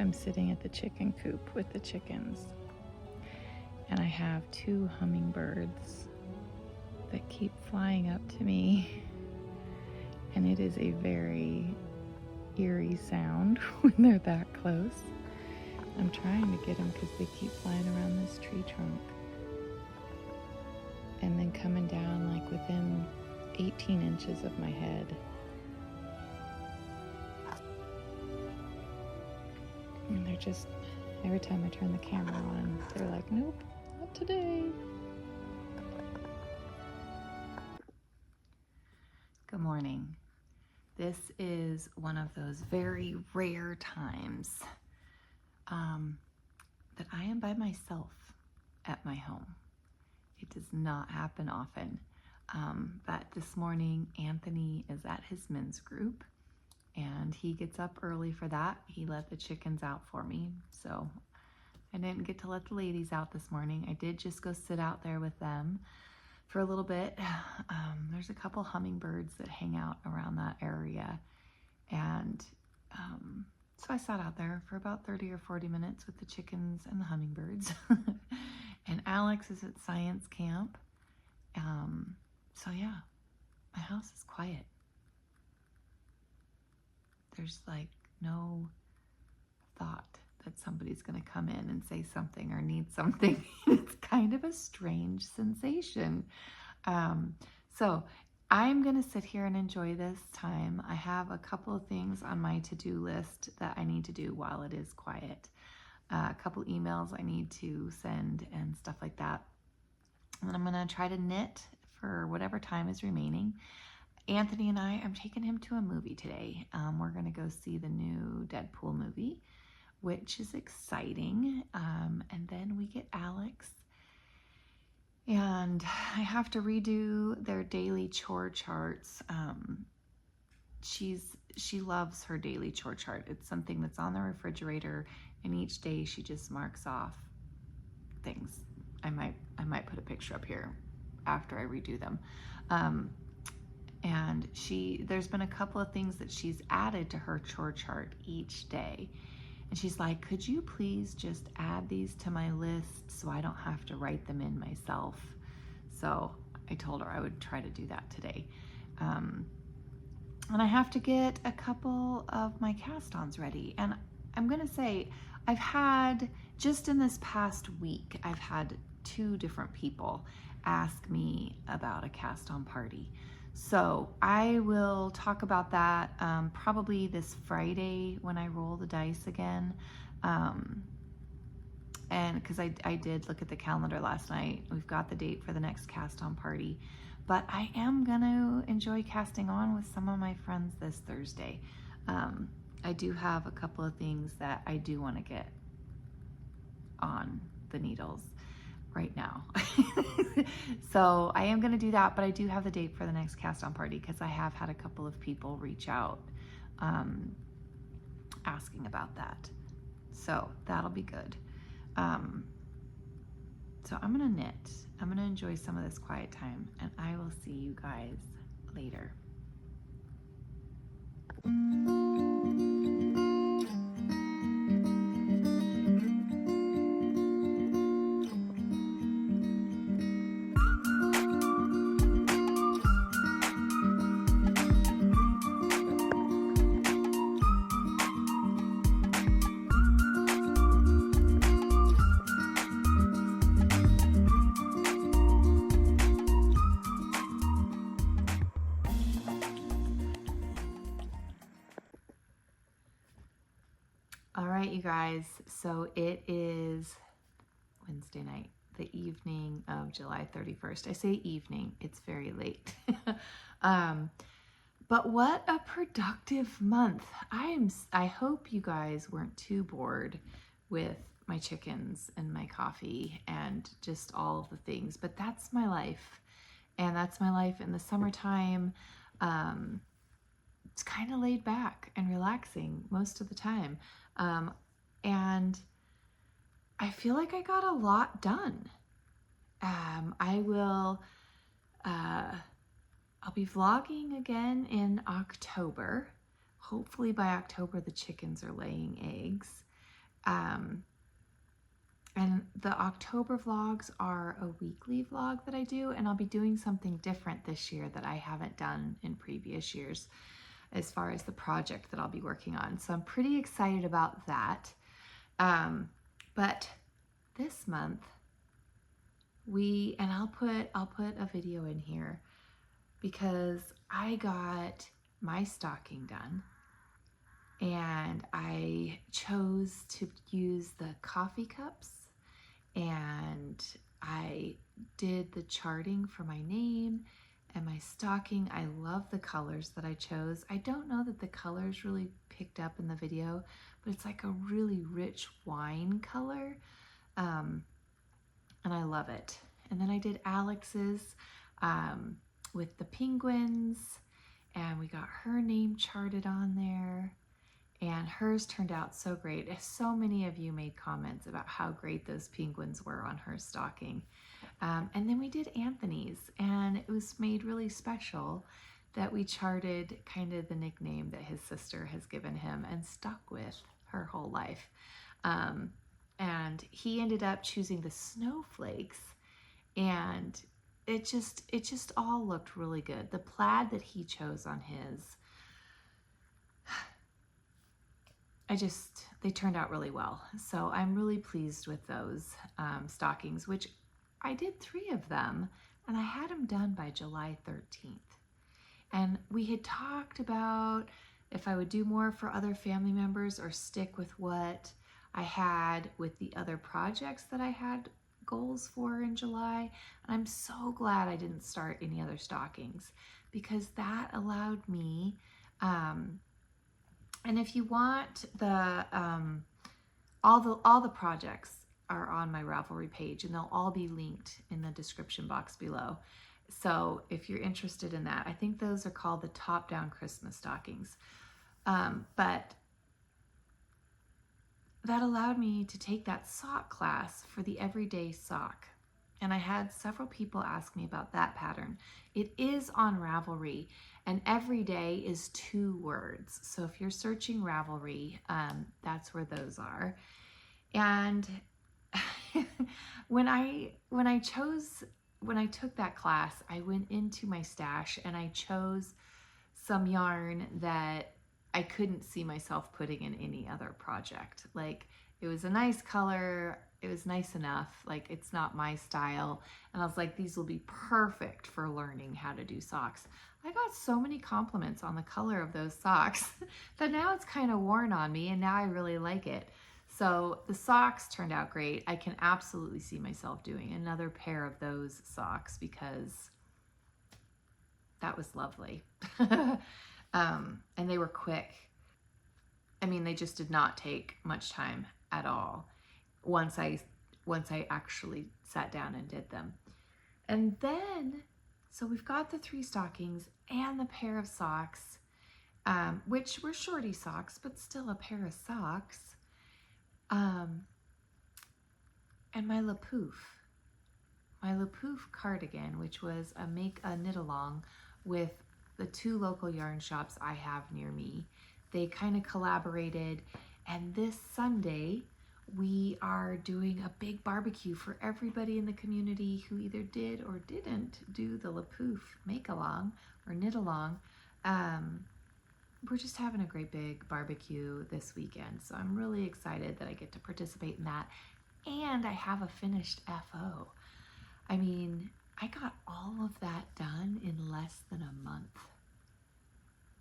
I'm sitting at the chicken coop with the chickens, and I have 2 hummingbirds that keep flying up to me, and it is a very eerie sound when they're that close. I'm trying to get them because they keep flying around this tree trunk and then coming down like within 18 inches of my head. And they're just, every time I turn the camera on, they're like, nope, not today. Good morning. This is one of those very rare times that I am by myself at my home. It does not happen often. But this morning, Anthony is at his men's group, and he gets up early for that. He let the chickens out for me, so I didn't get to let the ladies out this morning. I did just go sit out there with them for a little bit. There's a couple hummingbirds that hang out around that area, and so I sat out there for about 30 or 40 minutes with the chickens and the hummingbirds. And Alex is at science camp. So yeah, my house is quiet. There's like no thought that somebody's going to come in and say something or need something. It's kind of a strange sensation. So I'm going to sit here and enjoy this time. I have a couple of things on my to-do list that I need to do while it is quiet. A couple emails I need to send and stuff like that. And I'm going to try to knit for whatever time is remaining. Anthony and I'm taking him to a movie today. We're going to go see the new Deadpool movie, which is exciting. And then we get Alex. And I have to redo their daily chore charts. She loves her daily chore chart. It's something that's on the refrigerator, and each day she just marks off things. I might put a picture up here after I redo them. And there's been a couple of things that she's added to her chore chart each day. And she's like, could you please just add these to my list so I don't have to write them in myself? So I told her I would try to do that today. And I have to get a couple of my cast-ons ready. And I'm gonna say, I've had, just in this past week, I've had 2 different people ask me about a cast-on party. So I will talk about that probably this Friday when I roll the dice again. And because I did look at the calendar last night, we've got the date for the next cast-on party. But I am gonna enjoy casting on with some of my friends this Thursday. I do have a couple of things that I do want to get on the needles right now. So I am going to do that, but I do have the date for the next cast-on party because I have had a couple of people reach out asking about that. So that'll be good. So I'm going to knit. I'm going to enjoy some of this quiet time, and I will see you guys later. All right, you guys, so it is Wednesday night, the evening of July 31st. I say evening, it's very late. But what a productive month. I hope you guys weren't too bored with my chickens and my coffee and just all of the things, but that's my life. And that's my life in the summertime. It's kind of laid back and relaxing most of the time. And I feel like I got a lot done. I'll be vlogging again in October. Hopefully by October the chickens are laying eggs. And the October vlogs are a weekly vlog that I do, and I'll be doing something different this year that I haven't done in previous years as far as the project that I'll be working on. So I'm pretty excited about that. But this month I'll put a video in here because I got my stocking done, and I chose to use the coffee cups, and I did the charting for my name and my stocking. I love the colors that I chose. I don't know that the colors really picked up in the video, but it's like a really rich wine color, and I love it. And then I did Alex's with the penguins, and we got her name charted on there. And hers turned out so great. So many of you made comments about how great those penguins were on her stocking. And then we did Anthony's, and it was made really special that we charted kind of the nickname that his sister has given him and stuck with her whole life. And he ended up choosing the snowflakes, and it just all looked really good. The plaid that he chose on his, they turned out really well. So I'm really pleased with those stockings, which I did 3 of them, and I had them done by July 13th. And we had talked about if I would do more for other family members or stick with what I had with the other projects that I had goals for in July. And I'm so glad I didn't start any other stockings, because that allowed me, and if you want the, all the projects are on my Ravelry page, and they'll all be linked in the description box below. So if you're interested in that, I think those are called the top-down Christmas stockings. But that allowed me to take that sock class for the everyday sock. And I had several people ask me about that pattern. It is on Ravelry, and every day is 2 words. So if you're searching Ravelry, that's where those are. And when I took that class, I went into my stash and I chose some yarn that I couldn't see myself putting in any other project. Like, it was a nice color, it was nice enough, like it's not my style. And I was like, these will be perfect for learning how to do socks. I got so many compliments on the color of those socks that now it's kind of worn on me, and now I really like it. So the socks turned out great. I can absolutely see myself doing another pair of those socks because that was lovely. And they were quick. I mean, they just did not take much time at all once I actually sat down and did them. And then, so we've got the 3 stockings and the pair of socks, which were shorty socks, but still a pair of socks. And my Pouf cardigan, which was a knit along with the 2 local yarn shops I have near me. They kind of collaborated, and this Sunday we are doing a big barbecue for everybody in the community who either did or didn't do the Pouf make along or knit along. We're just having a great big barbecue this weekend, so I'm really excited that I get to participate in that. And I have a finished FO. I mean, I got all of that done in less than a month.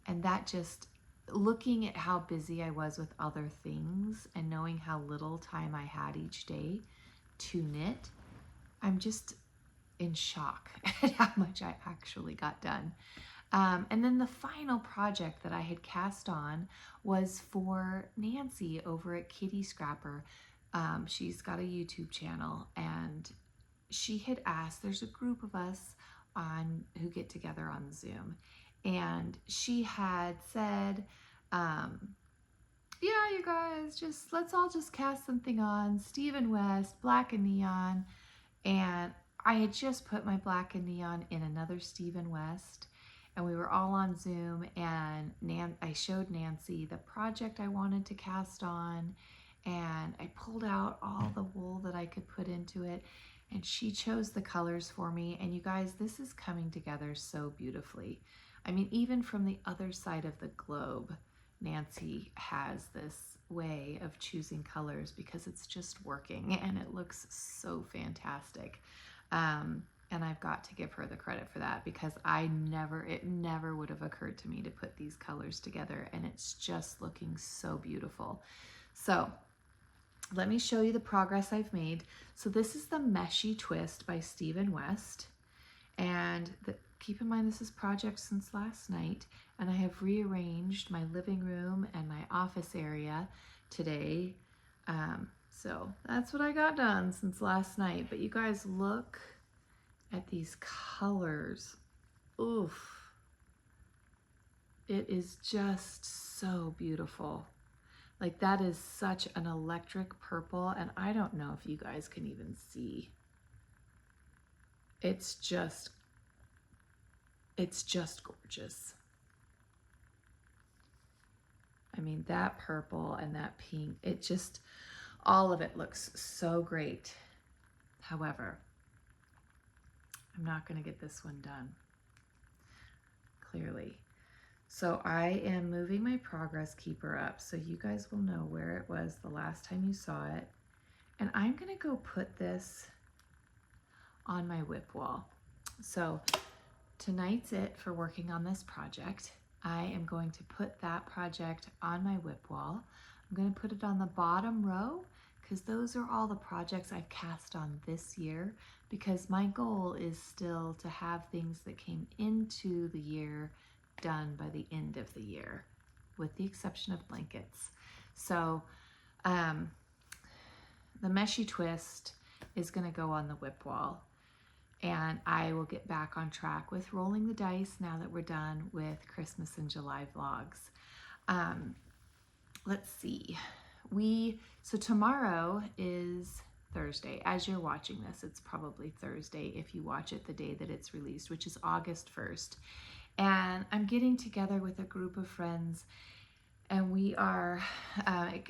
And that just, looking at how busy I was with other things and knowing how little time I had each day to knit, I'm just in shock at how much I actually got done. And then the final project that I had cast on was for Nancy over at Kitty Scrapper. She's got a YouTube channel, and she had asked, there's a group of us who get together on Zoom, and she had said, yeah, you guys, let's all just cast something on Stephen West, Black and Neon. And I had just put my Black and Neon in another Stephen West, and we were all on Zoom, and I showed Nancy the project I wanted to cast on, and I pulled out all the wool that I could put into it, and she chose the colors for me. And you guys, this is coming together so beautifully. I mean, even from the other side of the globe, Nancy has this way of choosing colors because it's just working and it looks so fantastic. And I've got to give her the credit for that because it never would have occurred to me to put these colors together, and it's just looking so beautiful. So let me show you the progress I've made. So this is the Meshy Twist by Stephen West. And keep in mind, this is project since last night, and I have rearranged my living room and my office area today. So that's what I got done since last night. But you guys, look at these colors. Oof. It is just so beautiful. Like, that is such an electric purple, and I don't know if you guys can even see. It's just gorgeous. I mean, that purple and that pink, all of it looks so great. However, I'm not going to get this one done, clearly. So I am moving my progress keeper up so you guys will know where it was the last time you saw it. And I'm going to go put this on my whip wall. So tonight's it for working on this project. I am going to put that project on my whip wall. I'm going to put it on the bottom row because those are all the projects I've cast on this year, because my goal is still to have things that came into the year done by the end of the year, with the exception of blankets. So the Meshy Twist is going to go on the whip wall, and I will get back on track with rolling the dice now that we're done with Christmas and July vlogs. Let's see. So tomorrow is Thursday. As you're watching this, it's probably Thursday if you watch it the day that it's released, which is August 1st. And I'm getting together with a group of friends, and we are,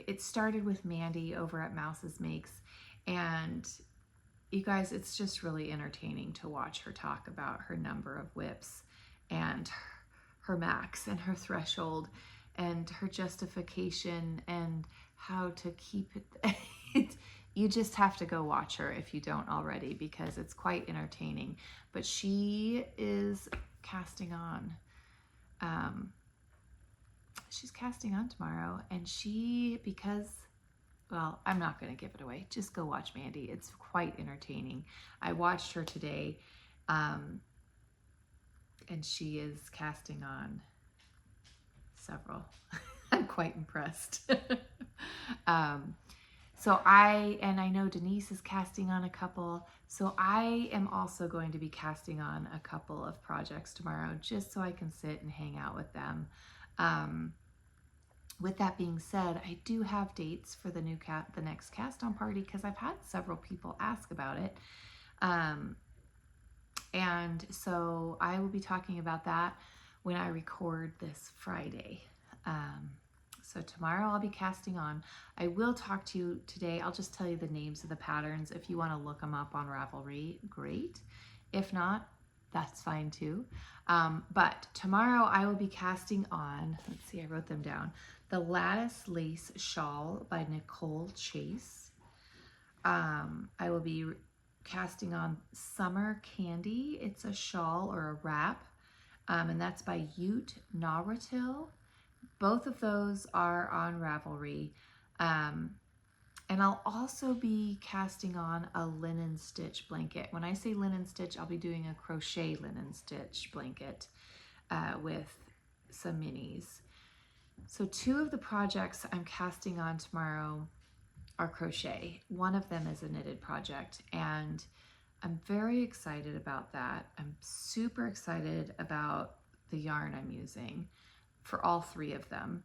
it started with Mandy over at Mouse's Makes, and you guys, it's just really entertaining to watch her talk about her number of whips and her max and her threshold and her justification and how to keep it. You just have to go watch her if you don't already, because it's quite entertaining. But she is casting on. She's casting on tomorrow, and well, I'm not going to give it away. Just go watch Mandy. It's quite entertaining. I watched her today, and she is casting on several. I'm quite impressed. So I know Denise is casting on a couple. So I am also going to be casting on a couple of projects tomorrow, just so I can sit and hang out with them. With that being said, I do have dates for the next cast on party, because I've had several people ask about it. And so I will be talking about that when I record this Friday. So tomorrow I'll be casting on. I will talk to you today. I'll just tell you the names of the patterns. If you want to look them up on Ravelry, great. If not, that's fine too. But tomorrow I will be casting on, let's see, I wrote them down. The Lattice Lace Shawl by Nicole Chase. I will be casting on Summer Candy. It's a shawl or a wrap, and that's by Ute Nawratil. Both of those are on Ravelry. And I'll also be casting on a linen stitch blanket. When I say linen stitch, I'll be doing a crochet linen stitch blanket with some minis. So two of the projects I'm casting on tomorrow are crochet. One of them is a knitted project, and I'm very excited about that. I'm super excited about the yarn I'm using for all three of them.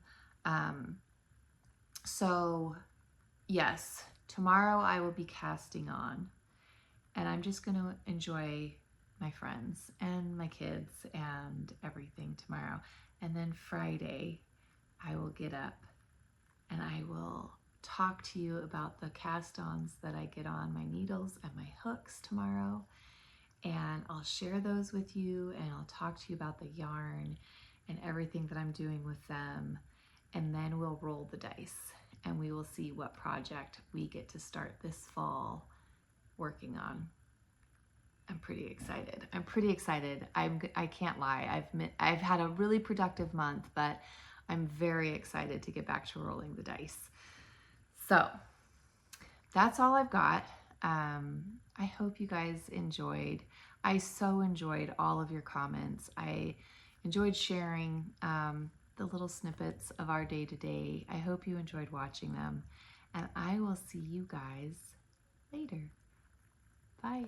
So yes, tomorrow I will be casting on, and I'm just going to enjoy my friends and my kids and everything tomorrow. And then Friday, I will get up and I will talk to you about the cast-ons that I get on my needles and my hooks tomorrow. And I'll share those with you, and I'll talk to you about the yarn and everything that I'm doing with them. And then we'll roll the dice and we will see what project we get to start this fall working on. I'm pretty excited. I'm pretty excited. I can't lie. I've had a really productive month, but I'm very excited to get back to rolling the dice. So that's all I've got. I hope you guys enjoyed. I so enjoyed all of your comments. I enjoyed sharing the little snippets of our day-to-day. I hope you enjoyed watching them, and I will see you guys later. Bye.